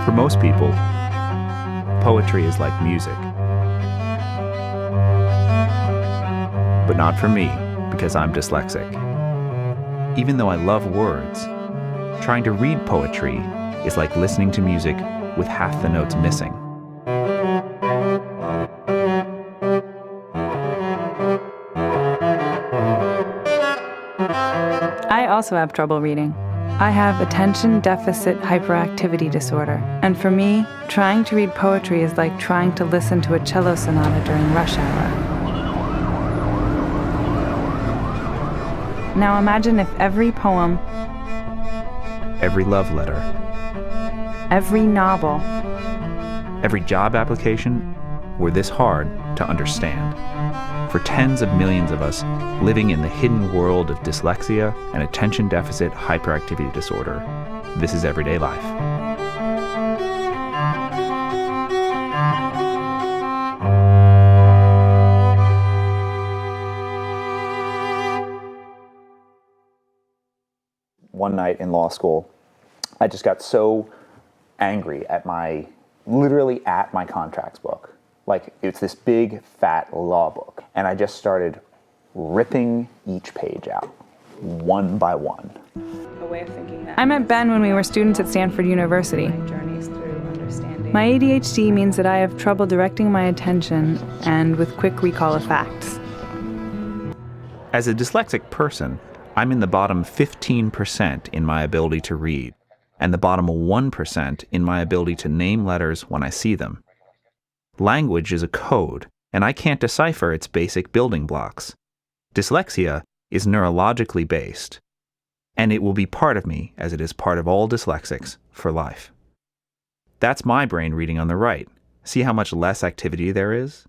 For most people, poetry is like music. But not for me, because I'm dyslexic. Even though I love words, trying to read poetry is like listening to music with half the notes missing. I also have trouble reading. I have attention deficit hyperactivity disorder, and for me, trying to read poetry is like trying to listen to a cello sonata during rush hour. Now imagine if every poem, Every love letter, every novel, every job application were this hard to understand. For tens of millions of us living in the hidden world of dyslexia and attention deficit hyperactivity disorder, this is everyday life. One night in law school, I just got so angry at literally at my contracts book. Like, it's this big, fat law book. And I just started ripping each page out, one by one. A way of thinking that I met Ben when we were students at Stanford University. My ADHD means that I have trouble directing my attention and with quick recall of facts. As a dyslexic person, I'm in the bottom 15% in my ability to read, and the bottom 1% in my ability to name letters when I see them. Language is a code, and I can't decipher its basic building blocks. Dyslexia is neurologically based, and it will be part of me, as it is part of all dyslexics, for life. That's my brain reading on the right. See how much less activity there is?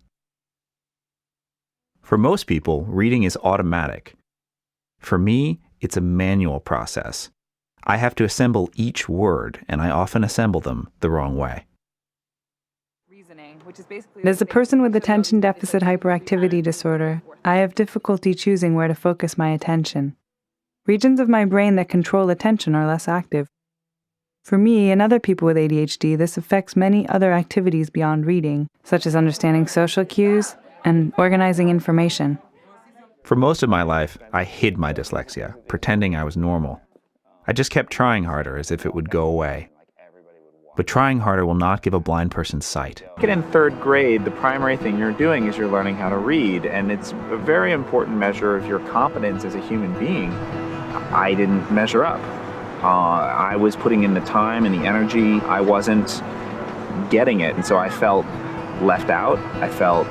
For most people, reading is automatic. For me, it's a manual process. I have to assemble each word, and I often assemble them the wrong way. As a person with attention deficit hyperactivity disorder, I have difficulty choosing where to focus my attention. Regions of my brain that control attention are less active. For me and other people with ADHD, this affects many other activities beyond reading, such as understanding social cues and organizing information. For most of my life, I hid my dyslexia, pretending I was normal. I just kept trying harder as if it would go away. But trying harder will not give a blind person sight. In third grade, the primary thing you're doing is you're learning how to read, and it's a very important measure of your competence as a human being. I didn't measure up. I was putting in the time and the energy. I wasn't getting it, and so I felt left out. I felt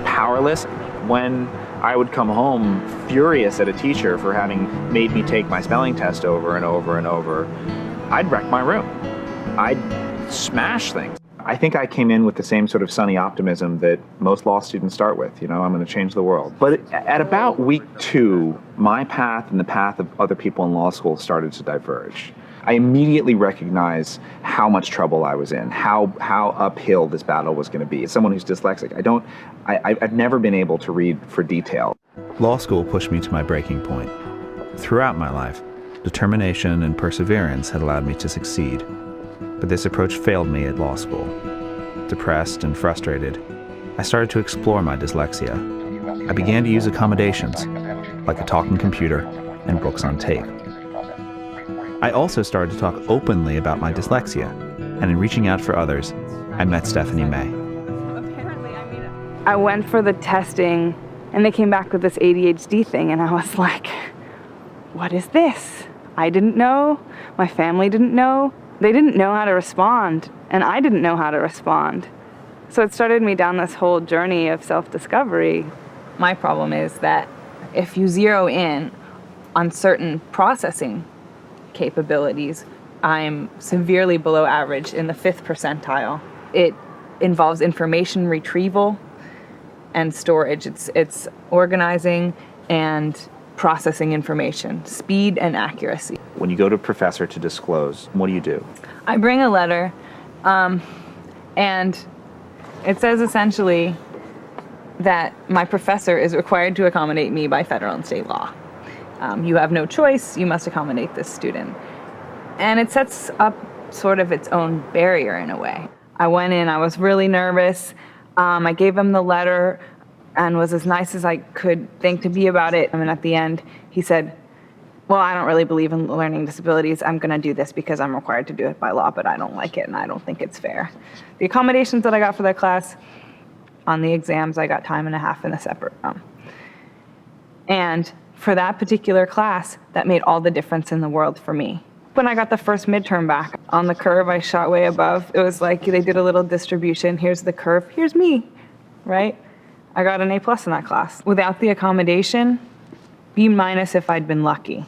powerless. When I would come home furious at a teacher for having made me take my spelling test over and over and over, I'd wreck my room. I'd smash things. I think I came in with the same sort of sunny optimism that most law students start with. I'm going to change the world. But at about week 2, my path and the path of other people in law school started to diverge. I immediately recognized how much trouble I was in, how uphill this battle was going to be. As someone who's dyslexic, I've never been able to read for detail. Law school pushed me to my breaking point. Throughout my life, determination and perseverance had allowed me to succeed. But this approach failed me at law school. Depressed and frustrated, I started to explore my dyslexia. I began to use accommodations, like a talking computer and books on tape. I also started to talk openly about my dyslexia, and in reaching out for others, I met Stephanie May. I went for the testing, and they came back with this ADHD thing, and I was like, what is this? I didn't know, my family didn't know. They didn't know how to respond, and I didn't know how to respond. So it started me down this whole journey of self-discovery. My problem is that if you zero in on certain processing capabilities, I'm severely below average in the 5th percentile. It involves information retrieval and storage. It's organizing and processing information, speed and accuracy. When you go to a professor to disclose, what do you do? I bring a letter, and it says essentially that my professor is required to accommodate me by federal and state law. You have no choice, you must accommodate this student. And it sets up sort of its own barrier in a way. I went in, I was really nervous. I gave him the letter and was as nice as I could think to be about it. And at the end, he said, well, I don't really believe in learning disabilities. I'm going to do this because I'm required to do it by law, but I don't like it and I don't think it's fair. The accommodations that I got for that class, on the exams, I got time and a half in a separate room. And for that particular class, that made all the difference in the world for me. When I got the first midterm back, on the curve I shot way above. It was like they did a little distribution. Here's the curve, here's me, right? I got an A+ in that class. Without the accommodation, B- if I'd been lucky.